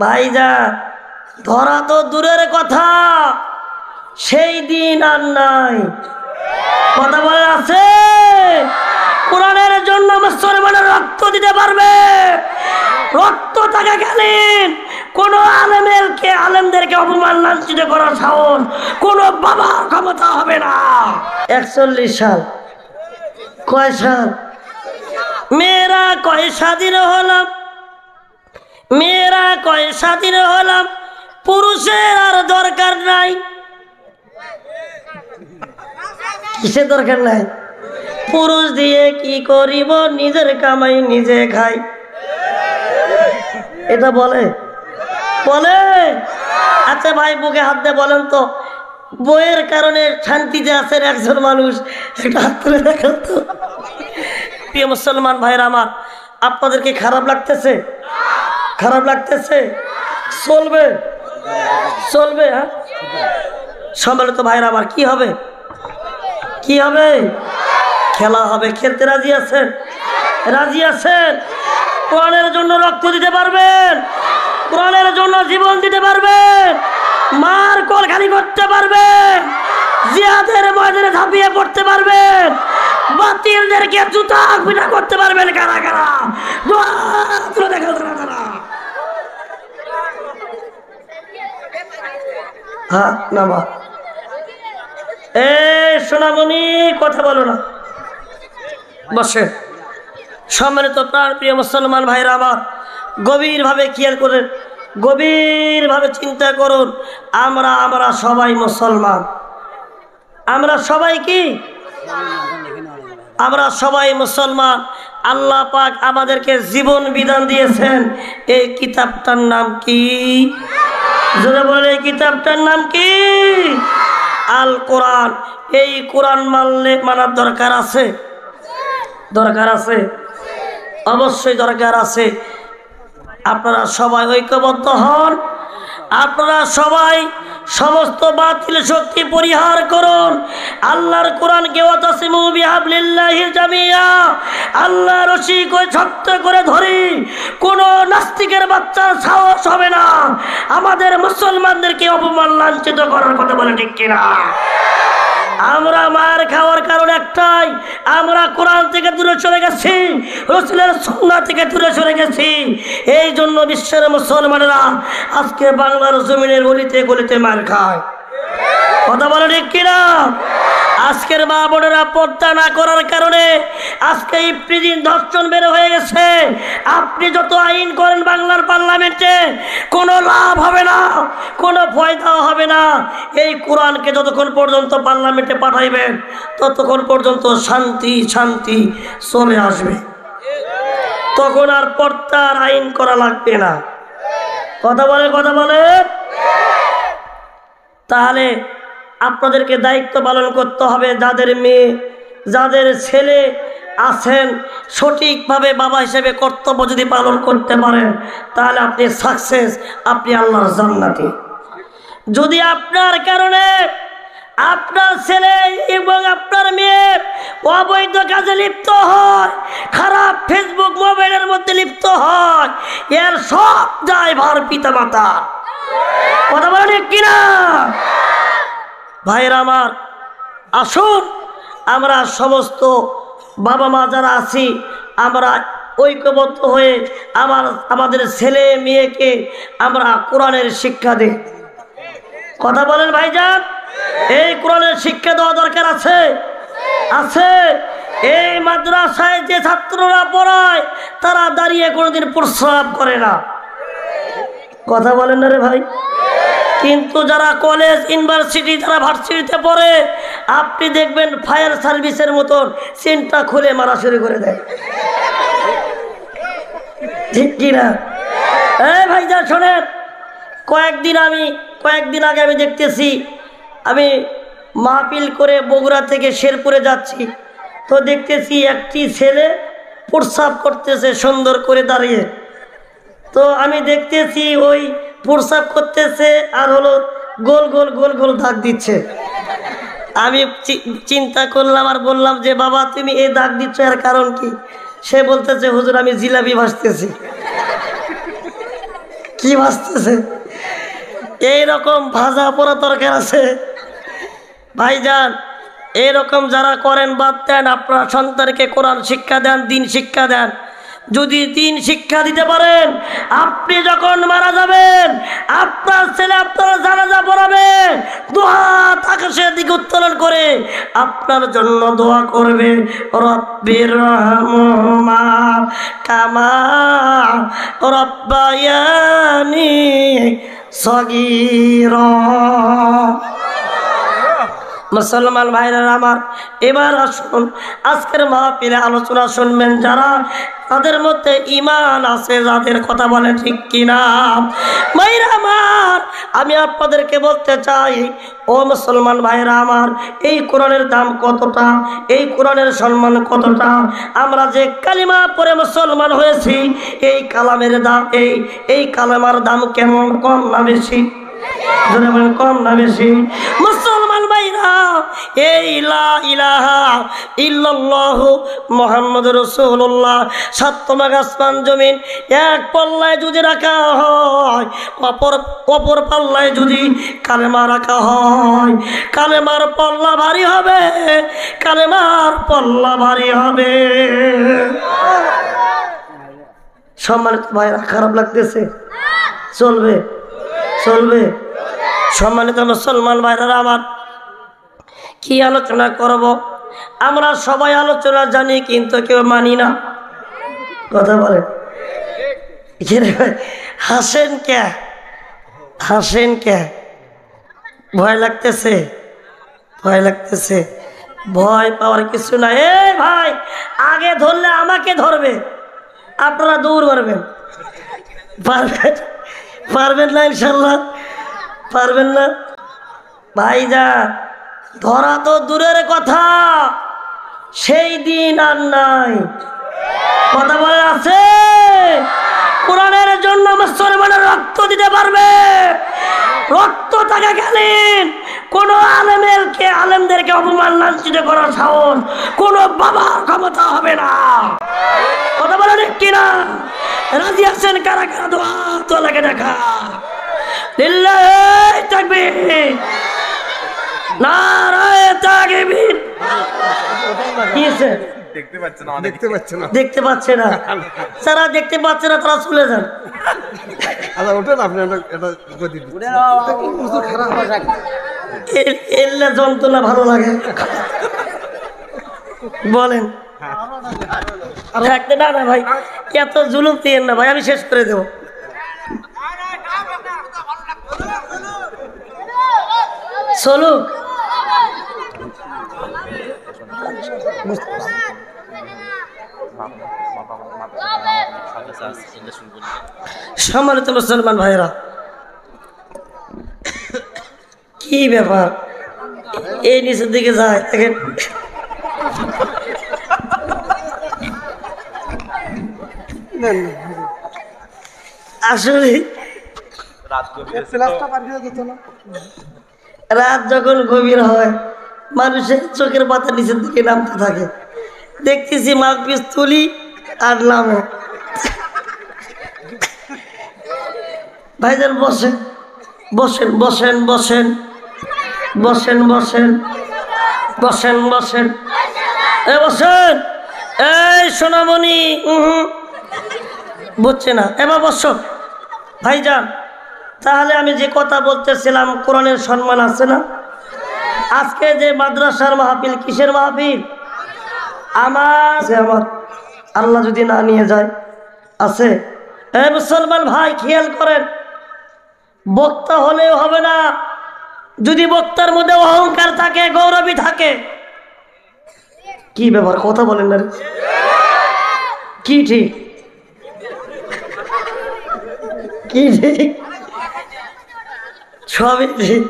ভাইজান ধরা তো দূরের কথা, সেই দিন আর নাই। কথা বলে আছে, কোরআনের জন্য মুসলমানের রক্ত দিতে পারবে। রক্ত থাকাকালীন কোন আলেমদেরকে অপমান লাঞ্ছিত করার সাহস কোন বাবার ক্ষমতা হবে না। 41 সাল, কয় সাল? মেয়েরা কয় স্বাধীন হলাম, মেয়েরা কয় স্বাধীন হলাম, পুরুষের আর দরকার নাই। কিসের দরকার নাই? পুরুষ দিয়ে কি করিব, নিজের কামাই নিজে খাই। এটা বলে বলে আচ্ছা ভাই বুকে হাত দিয়ে বলেন তো, বইয়ের কারণে শান্তিতে আছেন একজন মানুষ, একটা হাত তুলে দেখান তো। প্রিয় মুসলমান ভাইরা আমার, আপনাদেরকে খারাপ লাগতেছে? খারাপ লাগতেছে? চলবে চলবে, হ্যাঁ সম্মানিত ভাইরা আমার, কি হবে? কি হবে? খেলা হবে। খেলতে রাজি আছেন? রাজি আছেন? কোরআনের জন্য রক্ত দিতে পারবেন? কোরআনের জন্য জীবন দিতে পারবেন? মার কলখানি করতে পারবেন? জিহাদের ময়দানে ঝাঁপিয়ে পড়তে পারবেন? বাতিলদেরকে জুতা পিটা করতে পারবেন? কারা কারা দেখা তারা? হ্যাঁ নামা। সোনামণি কথা বলো না, বসে। সম্মানিত প্রাণ প্রিয় মুসলমান ভাইরা আমার, গভীরভাবে খেয়াল করেন, গভীরভাবে চিন্তা করুন। আমরা সবাই মুসলমান। আমরা সবাই কি? আমরা সবাই মুসলমান। আল্লাহ পাক আমাদেরকে জীবন বিধান দিয়েছেন। এই কিতাবটার নাম কি? যারা বলে এই কিতাবটার নাম কি? আল কোরআন। এই কোরআন মানার দরকার আছে? দরকার আছে, অবশ্যই দরকার আছে। আপনারা সবাই ঐক্যবদ্ধ হন, আপনারা সবাই সমস্ত বাতিল শক্তি পরিহার করুন। আল্লাহর কোরআনকে ওয়াতাসিমু বিহাবলিল্লাহি জামিয়া, আল্লাহর রশিকে শক্ত করে ধরি। কোন নাস্তিকের বাচ্চার সাহস হবে না আমাদের মুসলমানদেরকে অপমান লাঞ্ছিত করার কথা বলে, ঠিক কিনা? আমরা মার খাওয়ার কারণ একটাই, আমরা কোরআন থেকে দূরে চলে গেছি, রাসূলের সুন্নাহ থেকে দূরে চলে গেছি। এই জন্য বিশ্বের মুসলমানেরা আজকে বাংলার জমিনের গলিতে গলিতে মার খায়। কথা বলে ঠিক কিনা? আজকের মা বোনেরা পর্দা না করার কারণে আজকে ইফতিজিন ধর্ষণ বের হয়ে গেছে। আপনি যত আইন করেন বাংলার পার্লামেন্টে কোনো লাভ হবে না, কোনো ফায়দা হবে না। এই কোরআনকে যতক্ষণ পর্যন্ত পার্লামেন্টে পাঠাইবেন ততক্ষণ পর্যন্ত শান্তি শান্তি চলে আসবে, তখন আর পর্দার আইন করা লাগবে না। কথা বলে কথা বলে। তাহলে আপনাদেরকে দায়িত্ব পালন করতে হবে। যাদের মেয়ে যাদের ছেলে আছেন, সঠিকভাবে বাবা হিসেবে কর্তব্য যদি পালন করতে পারেন তাহলে আপনি সাকসেস, আপনি আল্লাহর জান্নাতি। যদি আপনার কারণে আপনার ছেলে এবং আপনার মেয়ে অবৈধ কাজে লিপ্ত হয়, খারাপ ফেসবুক মোবাইলের মধ্যে লিপ্ত হয়, এর সব দায়ভার পিতামাতা। কথা বলেন কিনা? ভাইরা আমার, আসুন আমরা সমস্ত বাবা মা যারা আছি আমরা ঐক্যবদ্ধ হয়ে আমাদের ছেলে মেয়েকে আমরা কোরআনের শিক্ষা দিই। কথা বলেন ভাইজান, এই কোরআনের শিক্ষা দেওয়া দরকার আছে? আছে। এই মাদ্রাসায় যে ছাত্ররা পড়ায় তারা দাঁড়িয়ে কোনোদিন প্রস্রাব করে না। কথা বলেন না রে ভাই? কিন্তু যারা কলেজ ইউনিভার্সিটি যারা ভার্সিটিতে পড়ে আপনি দেখবেন ফায়ার সার্ভিসের মতন চেনটা খুলে মারা শুরু করে দেয়, ঠিক কিনা? এই ভাইজান শোনেন, কয়েকদিন আগে আমি দেখতেছি, আমি মাহফিল করে বগুড়া থেকে শেরপুরে যাচ্ছি, তো দেখতেছি একটি ছেলে প্রস্রাব করতেছে সুন্দর করে দাঁড়িয়ে। তো আমি দেখতেছি ওই প্রস্রাব করতেছে আর হলো গোল গোল গোল গোল দাগ দিচ্ছে। আমি চিন্তা করলাম আর বললাম যে বাবা তুমি এই দাগ দিচ্ছ এর কারণ কি? সে বলতেছে হুজুর আমি জিলাপি ভাসতেছি। কি ভাজতেছে? এইরকম ভাজা পোড়া তরকারি আছে ভাইজান। এরকম যারা করেন বাদ দেন। আপনার সন্তানকে কোরআন শিক্ষা দেন, দিন শিক্ষা দেন। যদি দিন শিক্ষা দিতে পারেন, আপনি যখন মারা যাবেন আপনার ছেলে আপনার জানাজা পড়াবে, দুহাত আকাশের দিকে উত্তোলন করে আপনার জন্য দোয়া করবে, রব্বির রহমা কামা রব্বায়ানি সগীরা। মুসলমান ভাইরা আমার, এবার আসুন আজকের মাহফিলে আলোচনা শুনবেন যারা, তাদের মধ্যে ঈমান আছে, যাদের কথা বলে ঠিক কিনা। ভাইরা আমার, আমি আপনাদেরকে বলতে চাই, ও মুসলমান ভাইরা আমার, এই কোরআনের দাম কতটা, এই কোরআনের সম্মান কতটা। আমরা যে কালিমা পড়ে মুসলমান হয়েছি, এই কালামের দাম, এই কালেমার দাম কেমন, কম না বেশি? কম না বেশি? মুসলমান ভাইরা, এই লা ইলাহা ইল্লাল্লাহু মুহাম্মাদুর রাসূলুল্লাহ সাতমা আসমান জমিন এক পাল্লায় যদি রাখা হয়, অপর পাল্লায় যদি কালেমা রাখা হয়, কালেমার পাল্লা ভারী হবে, কালেমার পাল্লা ভারী হবে। সম্মানিত ভাইরা, খারাপ লাগতেছে? চলবে, চলবে। সম্মানিত মুসলমান ভাইরা আমার, কি আলোচনা করব? আমরা সবাই আলোচনা জানি কিন্তু কেউ মানি না। কথা বলে হাসেন কে? হাসেন কে? ভয় লাগতেছে? ভয় লাগতেছে? ভয় পাওয়ার কিছু না। এ ভাই, আগে ধরলে আমাকে ধরবে, আপনারা দূর করবেন। পারবেন? পারবেন না ইনশাল্লাহ? পারবেন না ভাইজান? ধরা তো দূরের কথা, সেই দিন আর নাই। কথা বলে আছে? কোরআনের জন্য মুসলমানের রক্ত দিতে পারবে, রক্ত থাকাকালীন কোন আলেমদেরকে অপমান লাঞ্ছিত করার সাহস কোন বাবার ক্ষমতা হবে না। কথা বলে ঠিক কিনা? রাজি আছেন কারা কারা? দোয়া তো লাগে দেখা। লিল্লাহি তাকবীর, নারায়ে তাকবীর। কি আছে? দেখতে পাচ্ছে না, দেখতে পাচ্ছে না। যারা দেখতে পাচ্ছে না তারা চলে যান। আচ্ছা ওঠেন আপনি, এলে যন্ত্রণা ভালো লাগে বলেন? থাকতে না না ভাই, এত জুলুম দিয়েন না ভাই, আমি শেষ করে দেবো। চলুক। সম্মানিত মুসলমান ভাইরা, কি ব্যাপার? এই নিচের দিকে যায় দেখেন। আসলে রাত যখন গভীর হয়, মানুষের চোখের পাতা নিচের দিকে নামতে থাকে। দেখতেছি মাহফিজ তুলি আর নামে। ভাইজান বসেন, বসেন, বসেন, বসেন, বসেন, বসেন, বসেন, বসেন, বসেন। এই সোনামণি বুঝছে না, এবার বসো। ভাইজান, তাহলে আমি যে কথা বলতেছিলাম, কোরআনের সম্মান আছে না? আজকে যে মাদ্রাসার মাহফিল, কিসের মাহফিল? আমার আল্লাহ যদি না নিয়ে যায়, আছে? মুসলমান ভাই খেয়াল করেন, বক্তা হলেও হবে না, যদি বক্তার মধ্যে অহংকার থাকে, গৌরবী থাকে। কি ব্যাপার? কথা বলেন না? কি ঠিক? কি ঠিক? সবই ঠিক।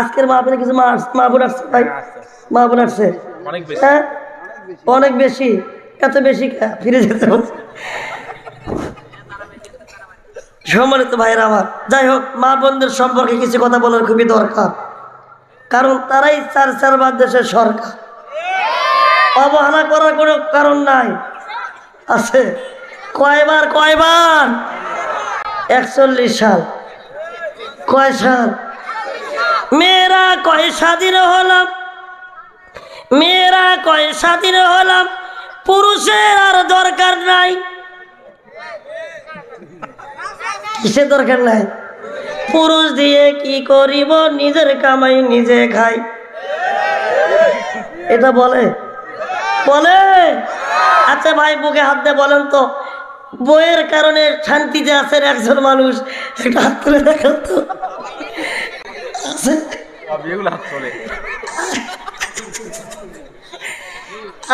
আজকের মাহফিলে কিছু মাহবুব আসছে ভাই, মাহবুব আসছে হ্যাঁ, অনেক বেশি। এত বেশি ফিরে যেতে হচ্ছে। সম্মানিত ভাইরা আমার, যাই হোক, মা বোনদের সম্পর্কে কিছু কথা বলার খুবই দরকার, কারণ তারাই চার দেশের সরকার। অবহেলা করার কোনো কারণ নাই, আছে? কয়বার 41 সাল। কয় সাল? মেয়েরা কয় স্বাধীন হলাম, মেয়েরা কয় স্বাধীন হলাম, পুরুষের আর দরকার নাই। কিসের দরকার নাই? পুরুষ দিয়ে কি করিব, নিজের কামাই নিজে খাই। এটা বলে বলে? আচ্ছা ভাই, বুকে হাত দিয়ে বলেন তো, বইয়ের কারণে শান্তিতে আছেন একজন মানুষ, একটা হাত তুলে দেখান তো।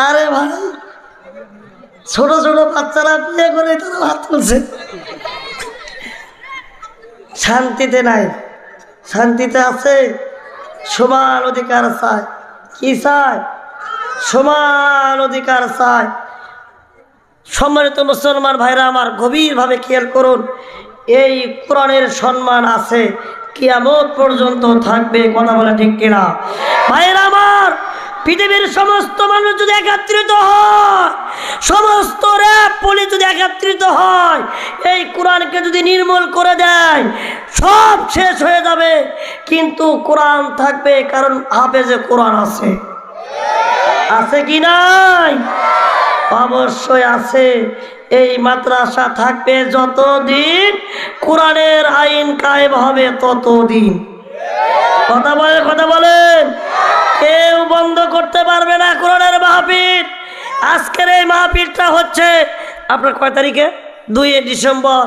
আরে ভাই, ছোট ছোট বাচ্চারা বিয়ে করে তারা হাত তুলছে। শান্তিতে নাই, শান্তিতে আছে, সমান অধিকার চায়। কি চায়? সমান অধিকার চায়। সম্মানিত মুসলমান ভাইরা আমার, গভীরভাবে খেয়াল করুন, এই কোরআনের সম্মান আছে, কিয়ামত পর্যন্ত থাকবে। কথা বলে ঠিক কিনা ভাইরা আমার? পৃথিবীর সমস্ত মানুষ যদি একত্রিত হয়, সমস্ত র‍্যাব পুলিশ যদি একত্রিত হয়, এই কোরআনকে যদি নির্মূল করে দেয়, সব শেষ হয়ে যাবে, কিন্তু কোরআন থাকবে। কারণ হাফেজে কোরআন আছে। আছে কি নাই? অবশ্যই আছে। এই মাদ্রাসা থাকবে যতদিন, কোরআনের আইন কায়েম হবে ততদিন। কথা বলে, কথা বলেন। কেউ বন্ধ করতে পারবে না কোরআনের মাহফিল। আজকের এই মাহফিলটা হচ্ছে আপনার কয় তারিখে? 2 ডিসেম্বর।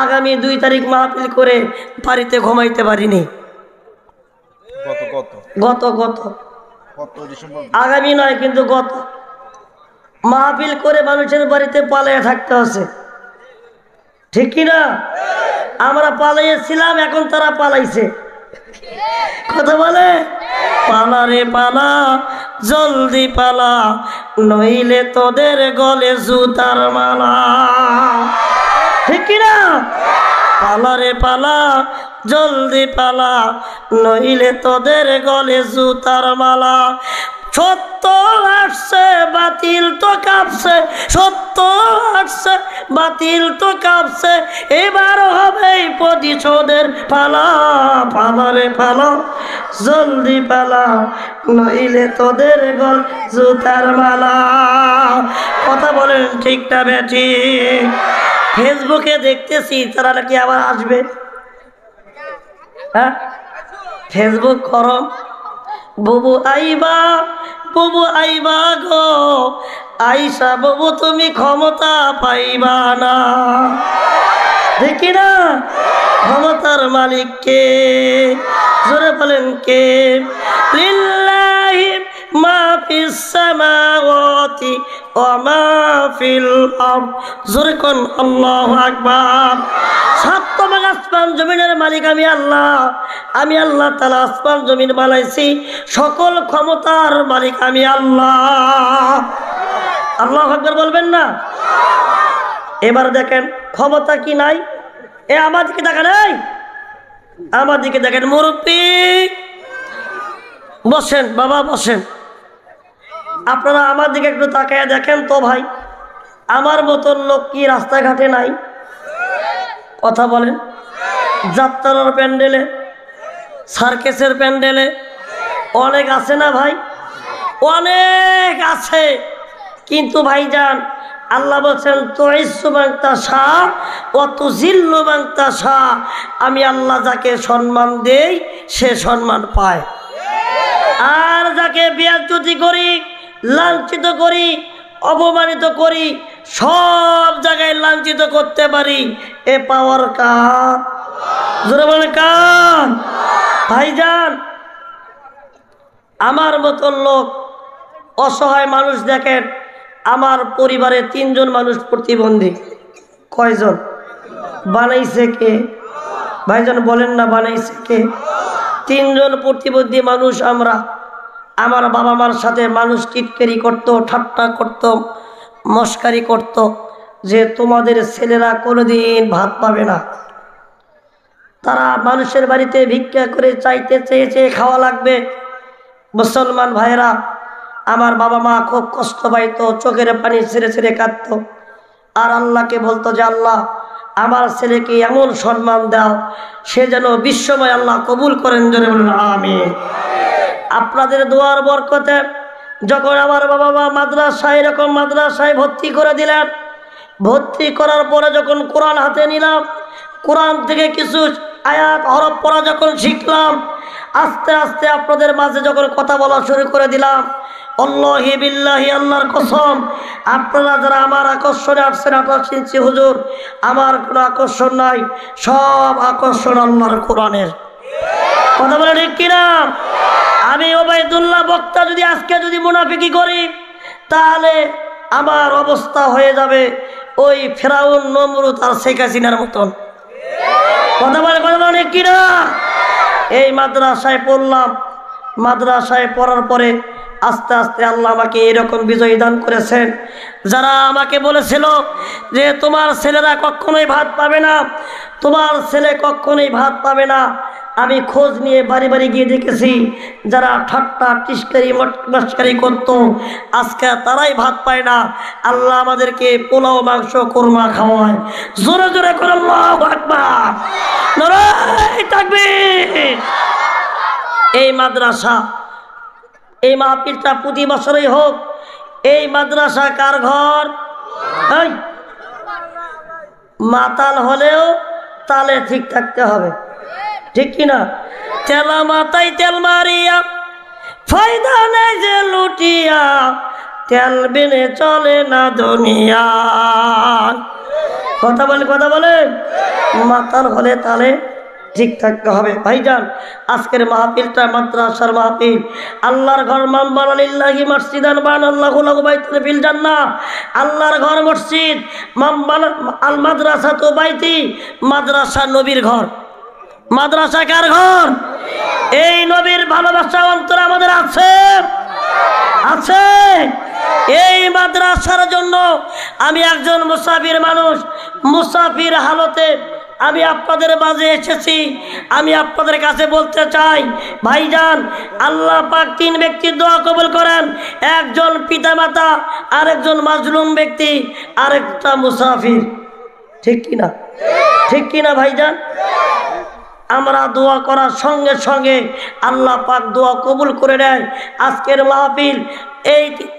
আগামী 2 তারিখ মাহফিল করে বাড়িতে ঘুমাইতে পারিনি। আগামী নয়, কিন্তু গত মাহফিল করে মানুষের বাড়িতে পালাইয়া থাকতে হচ্ছে। ঠিক কিনা? আমরা পালাইয়েছিলাম, এখন তারা পালাইছে। কথা বলে? পালা রে পালা, জলদি পালা, নইলে তোদের গলে জুতার মালা। ঠিক কিনা? পালা রে পালা, জলদি পালা, নইলে তোদের গলে জুতার মালা। সত্য আসছে, বাতিল তো কাঁপছে, সত্য আসছে, বাতিল তো কাঁপছে, এবার হবে প্রতিশোধের পালা। পালা রে পালা, জলদি পালা, নইলে তোদের গল জুতার মালা। কথা বলেন ঠিক না বেঠি? ফেসবুকে দেখতেছি তারা নাকি আবার আসবে। হ্যাঁ, ফেসবুক করো, বুবু আইবা, বুবু আইবা গো, আইসা বুবু তুমি ক্ষমতা পাইবা না। দেখি না? ক্ষমতার মালিক কে? জোরে বলেন কে? লিল্লাহি মা ফিস সামাওয়াতি ওয়া মা ফিল আরদ। জোরে কোন আল্লাহু আকবার। সাতটা আসমান জমিনের মালিক আমি আল্লাহ। আমি আল্লাহ তাআলা আসমান জমিন বানাইছি, সকল ক্ষমতার মালিক আমি আল্লাহ। আল্লাহু আকবার বলবেন না? এবার দেখেন ক্ষমতা কি নাই? আমার দিকে দেখেন, এই আমার দিকে দেখেন। মুরব্বী বসেন, বাবা বসেন। আপনারা আমার দিকে একটু তাকায় দেখেন তো ভাই, আমার মতন লোক কি রাস্তাঘাটে নাই? কথা বলেন। যাত্রার প্যান্ডেলে, সার্কেসের প্যান্ডেলে অনেক আছে না ভাই? অনেক আছে। কিন্তু ভাইজান, আল্লাহ বলছেন তুইজ্জু মান তাশা ওয়া তুযিল্লু মান তাশা। আমি আল্লাহ যাকে সম্মান দেই সে সম্মান পায়, আর যাকে বেয়াজ্জতি করি, লাঞ্ছিত করি, অপমানিত করি, সব জায়গায় লাঞ্ছিত করতে পারি। এ পাওয়ার কার? জোরে বলেন কার? ভাইজান, আমার মতন লোক, অসহায় মানুষ দেখেন। আমার পরিবারে 3 জন মানুষ প্রতিবন্ধী। কয়জন? বানাইছে কে? ভাইজান বলেন না, বানাইছে কে? 3 জন প্রতিবন্ধী মানুষ আমরা। আমার বাবা মার সাথে মানুষ টিটকারি করতো, ঠাট্টা করতো, মস্কারি করতো যে তোমাদের ছেলেরা কোনোদিন ভাত পাবে না। তারা মানুষের বাড়িতে ভিক্ষা করে চাইতে চেয়ে খাওয়া লাগবে। মুসলমান ভাইরা, আমার বাবা মা খুব কষ্ট পাইতো, চোখের পানি ছেড়ে ছেড়ে কাঁদতো, আর আল্লাহকে বলতো যে আল্লাহ আমার ছেলেকে এমন সম্মান দাও সে যেন বিশ্বময় আল্লাহ কবুল করেন, জোরে বলুন আমিন। আপনাদের দোয়ার বরকতে যখন আমার বাবা মা মাদ্রাসায় এরকম মাদ্রাসায় ভর্তি করে দিলেন, ভর্তি করার পরে যখন কোরআন হাতে নিলাম, কোরআন থেকে কিছু আয়াত হরফ পড়া যখন শিখলাম, আস্তে আস্তে আপনাদের মাঝে যখন কথা বলা শুরু করে দিলাম, আল্লাহি বিল্লাহি আল্লাহর কসম, আপনারা যারা আমার আকর্ষণে আসছেন 28 ইঞ্চি হুজুর, আমার কোনো আকর্ষণ নাই, সব আকর্ষণ আল্লাহর কোরআনের। কথা বলে ঠিক কিনা? আমি ওবায়দুল্লাহ বক্তা যদি আজকে যদি মুনাফিকি করি তাহলে আমার অবস্থা হয়ে যাবে ওই ফেরাউন, নমরুদ আর শেখ হাসিনার মতন। কথা বলে ঠিক কিনা? এই মাদ্রাসায় পড়লাম, মাদ্রাসায় পড়ার পরে আস্তে আস্তে আল্লাহ আমাকে এরকম বিজয়ী দান করেছেন। যারা আমাকে বলেছিল যে তোমার ছেলেরা কখনোই ভাত পাবে না, তোমার ছেলে কখনোই ভাত পাবে না, আমি খোঁজ নিয়ে বাড়ি বাড়ি গিয়ে দেখেছি যারা ঠাট্টা টিস্কারি মস্কারি করতো আজকে তারাই ভাত পায় না। আল্লাহ আমাদেরকে পোলাও মাংস কোরমা খাওয়ায়। জোরে জোরে করে আল্লাহু আকবার, নারায়ে তাকবীর। এই মাদ্রাসা, এই মাহফিলটা প্রতি বছরই হোক। এই মাদ্রাসা কার ঘর? মাতাল হলেও তালে ঠিক থাকতে হবে, ঠিক কিনা? তেলা মাথায় তেল মারিয়া ফায়দা নেই যে লুটিয়া, তেল বিনে চলে না দুনিয়া। কথা বলে মাতাল হলে তালে ঠিক থাকতে হবে। ভাইজান, আজকের মাহফিলটা মাদ্রাসার মাহফিল। আল্লাহর ঘর মান বানালিল্লাহি মসজিদান বানাল্লাহু লাহু বাইতুল ফিল জান্নাহ। আল্লাহর ঘর মসজিদ, আল মাদ্রাসাতু বাইতি, মাদ্রাসা নবীর ঘর। মাদ্রাসা কার ঘর? এই নবীর ভালোবাসা অন্তর আমাদের আছে, আছে। এই মাদ্রাসার জন্য আমি একজন মুসাফির মানুষ, মুসাফির হালতে আমি আপনাদের মাঝে এসেছি। আমি আপনাদের কাছে বলতে চাই, ভাইজান, আল্লাহ পাক 3 ব্যক্তির দোয়া কবুল করেন। একজন পিতামাতা, আরেকজন মাজলুম ব্যক্তি, আরেকটা মুসাফির। ঠিক কিনা? ঠিক কিনা ভাইজান? আমরা দোয়া করার সঙ্গে সঙ্গে আল্লাহ পাক দোয়া কবুল করে নেয়। আজকের মাহফিল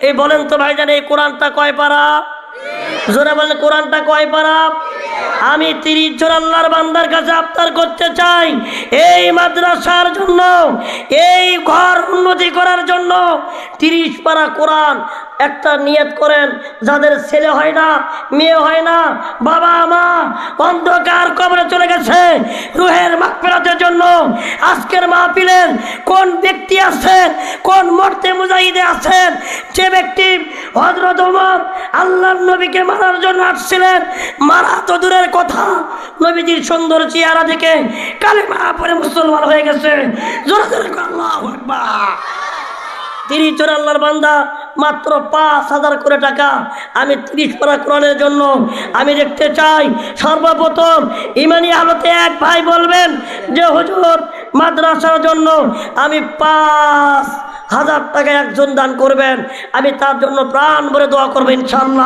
এই বলেন তো ভাইজান, এই কোরআনটা কয় পারা? জোরে বলেন, কোরআনটা কয় পারা? আমি 30 জন আল্লাহর বান্দার কাছে আবদার করতে চাই, এই মাদ্রাসার জন্য, এই ঘর উন্নতি করার জন্য 30 পারা কোরআন একটা নিয়ত করেন। যাদের ছেলে হয় না, মেয়ে হয় না, বাবা মা অন্ধকার কবরে চলে গেছে, রুহের মাগফিরাতের জন্য আজকের মাহফিলের কোন ব্যক্তি আছেন, কোন মর্তে মুজাহিদে আছেন, যে ব্যক্তি হযরত ওমর আল্লাহর নবীকে মারার জন্য আসছিলেন, মারা তো দূরের কথা, নবীজির সুন্দর চেহারা দেখে কালেমা পড়ে মুসলমান হয়ে গেছে। জোরে জোরে আল্লাহু আকবার। 30 জন আল্লাহর বান্দা, মাত্র 5000 করে টাকা। আমি 30 পারা কোরআনের জন্য আমি দেখতে চাই। সর্বপ্রথম ইমানি হালতে এক ভাই বলবেন যে হুজুর মাদ্রাসার জন্য আমি 5000 টাকা একজন দান করবেন, আমি তার জন্য প্রাণ ভরে দোয়া করব ইনশাআল্লাহ।